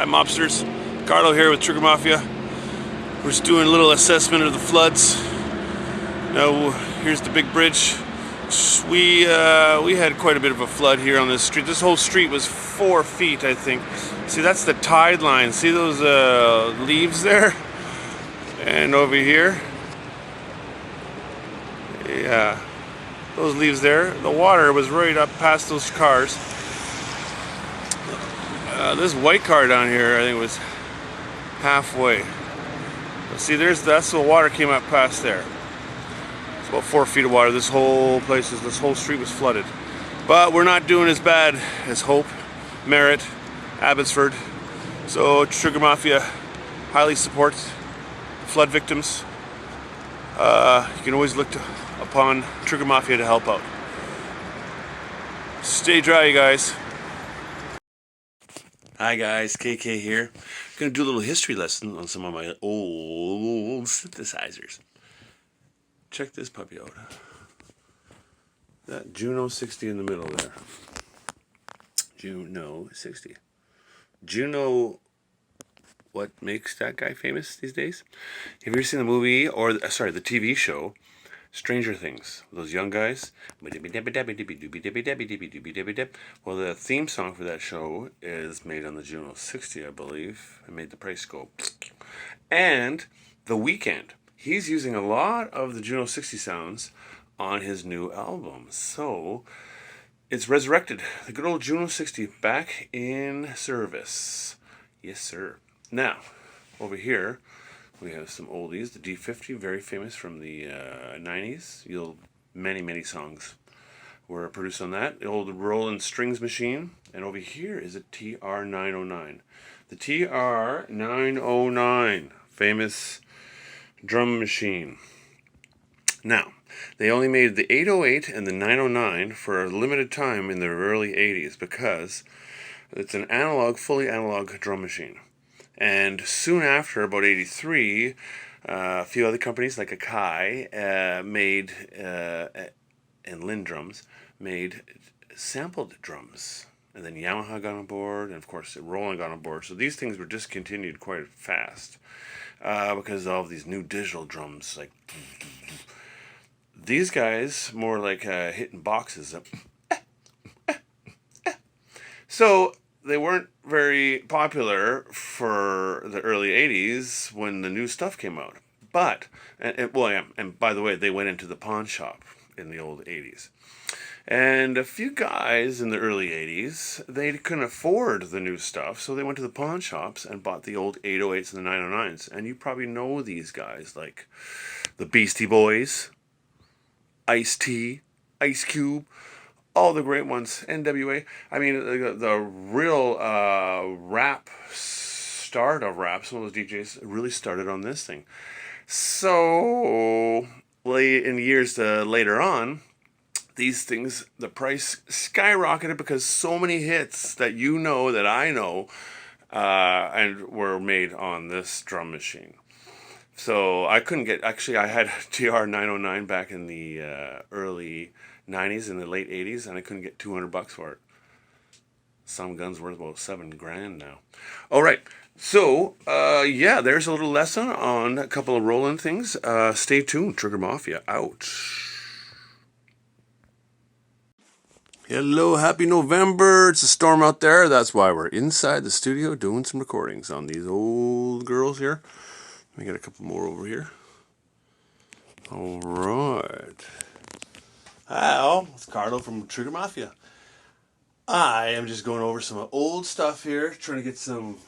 mobsters? Karl here with Trigger Mafia. We're just doing a little assessment of the floods. Now here's the big bridge. We had quite a bit of a flood here on this street. This whole street was 4 feet, I think. See, that's the tide line. See those leaves there? And over here, yeah, those leaves there. The water was right up past those cars. This white car down here, I think, was halfway. See, that's the water came up past there. It's about 4 feet of water. This whole street was flooded. But we're not doing as bad as Hope, Merritt, Abbotsford. So Trigger Mafia highly supports flood victims. You can always look upon Trigger Mafia to help out. Stay dry, you guys. Hi guys, KK here. I'm going to do a little history lesson on some of my old synthesizers. Check this puppy out. That Juno 60 in the middle there. Juno 60. Juno, what makes that guy famous these days? Have you ever seen the movie, or the TV show, Stranger Things? Those young guys. Well, the theme song for that show is made on the Juno 60, I believe. It made the price go. And The Weeknd, he's using a lot of the Juno 60 sounds on his new album. So it's resurrected. The good old Juno 60 back in service. Yes, sir. Now, over here, we have some oldies. The D50, very famous from the 90s. Many songs were produced on that. The old Roland Strings machine. And over here is a TR-909. The TR-909, famous drum machine. Now, they only made the 808 and the 909 for a limited time in the early 80s because it's an fully analog drum machine. And soon after, about 83, a few other companies like Akai and Linn Drums made sampled drums. And then Yamaha got on board, and of course Roland got on board. So these things were discontinued quite fast because of all these new digital drums. Like these guys, more like hitting boxes. So they weren't very popular for the early 80s when the new stuff came out. But, and by the way, they went into the pawn shop in the old 80s. And a few guys in the early 80s, they couldn't afford the new stuff, so they went to the pawn shops and bought the old 808s and the 909s. And you probably know these guys, like the Beastie Boys, Ice-T, Ice Cube, all the great ones, NWA. I mean, the real start of rap, some of those DJs really started on this thing. So, in years later on, these things, the price skyrocketed because so many hits that that I know, and were made on this drum machine. So I couldn't I had a TR-909 back in the early 90s and the late 80s, and I couldn't get $200 for it. Some guns worth about $7,000 now. All right, so there's a little lesson on a couple of Roland things. Stay tuned. Trigger Mafia out. Hello, happy November. It's a storm out there. That's why we're inside the studio doing some recordings on these old girls here. Let me get a couple more over here. All right. Hi, it's Karl from Trigger Mafia. I am just going over some old stuff here, trying to get some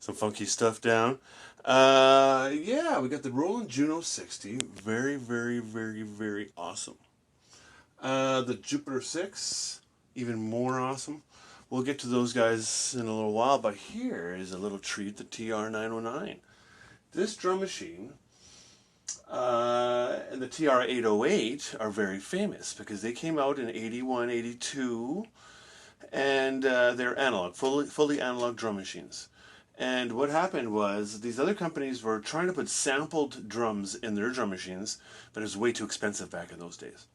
funky stuff down. We got the Roland Juno 60. Very, very, very, very awesome. The Jupiter 6, even more awesome. We'll get to those guys in a little while, but here is a little treat, the TR-909. This drum machine and the TR-808 are very famous because they came out in 81, 82, and they're analog, fully analog drum machines. And what happened was these other companies were trying to put sampled drums in their drum machines, but it was way too expensive back in those days.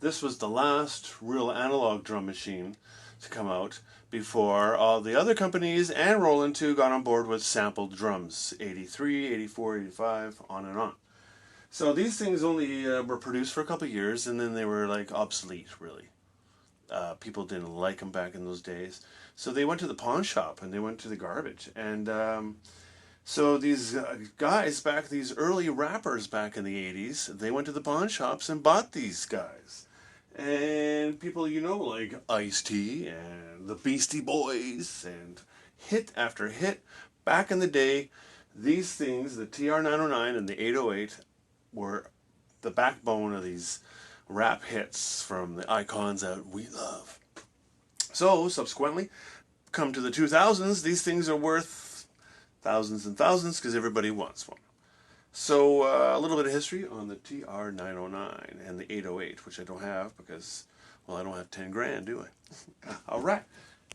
This was the last real analog drum machine, to come out before all the other companies and Roland too got on board with sampled drums. 83, 84, 85, on and on. So these things only were produced for a couple of years, and then they were like obsolete, really. People didn't like them back in those days. So they went to the pawn shop and they went to the garbage. And so these guys back, these early rappers back in the 80s, they went to the pawn shops and bought these guys. And people, like Ice-T and the Beastie Boys and hit after hit. Back in the day, these things, the TR-909 and the 808, were the backbone of these rap hits from the icons that we love. So, subsequently, come to the 2000s, these things are worth thousands and thousands because everybody wants one. So, a little bit of history on the TR-909 and the 808, which I don't have because, well, I don't have 10 grand, do I? All right.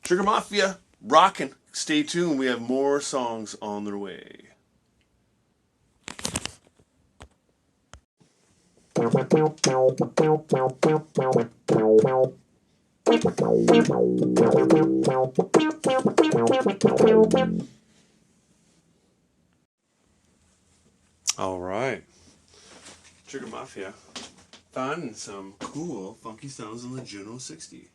Trigger Mafia, rockin'. Stay tuned. We have more songs on their way. All right. Trigger Mafia. Finding some cool, funky sounds on the Juno 60.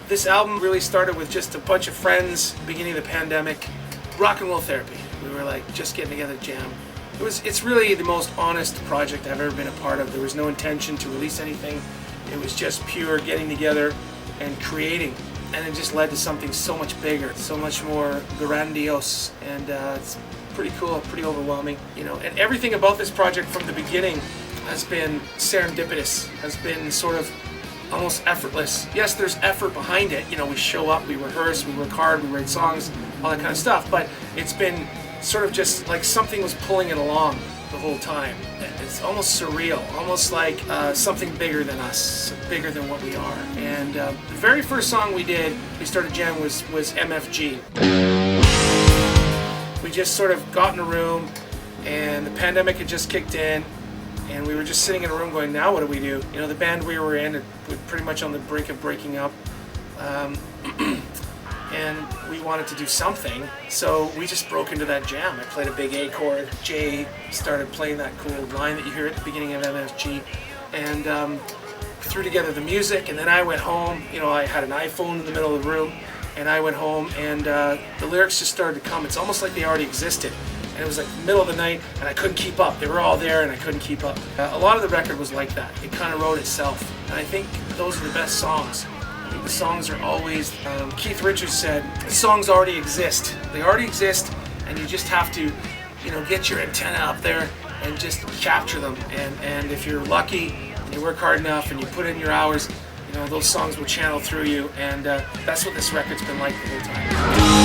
This album really started with just a bunch of friends, beginning of the pandemic, rock and roll therapy. We were like just getting together to jam. It's really the most honest project I've ever been a part of. There was no intention to release anything. It was just pure getting together and creating. And it just led to something so much bigger, so much more grandiose. And it's pretty cool, pretty overwhelming. And everything about this project from the beginning has been serendipitous, has been sort of almost effortless. Yes, there's effort behind it. We show up, we rehearse, we work hard, we write songs, all that kind of stuff. But it's been sort of just like something was pulling it along the whole time. It's almost surreal, almost like something bigger than us, bigger than what we are. And the very first song we started jamming was MFG. We just sort of got in a room, and the pandemic had just kicked in. And we were just sitting in a room going, now what do we do? The band we were in, was pretty much on the brink of breaking up. And we wanted to do something. So we just broke into that jam. I played a big A chord. Jay started playing that cool line that you hear at the beginning of MFG. And threw together the music. And then I went home. I had an iPhone in the middle of the room. And I went home, and the lyrics just started to come. It's almost like they already existed. And it was like the middle of the night, and I couldn't keep up. They were all there, and I couldn't keep up. A lot of the record was like that. It kind of wrote itself. And I think those are the best songs. I think the songs are always, Keith Richards said, the songs already exist. They already exist, and you just have to, get your antenna up there and just capture them. And if you're lucky, and you work hard enough, and you put in your hours, those songs will channel through you. And that's what this record's been like the whole time.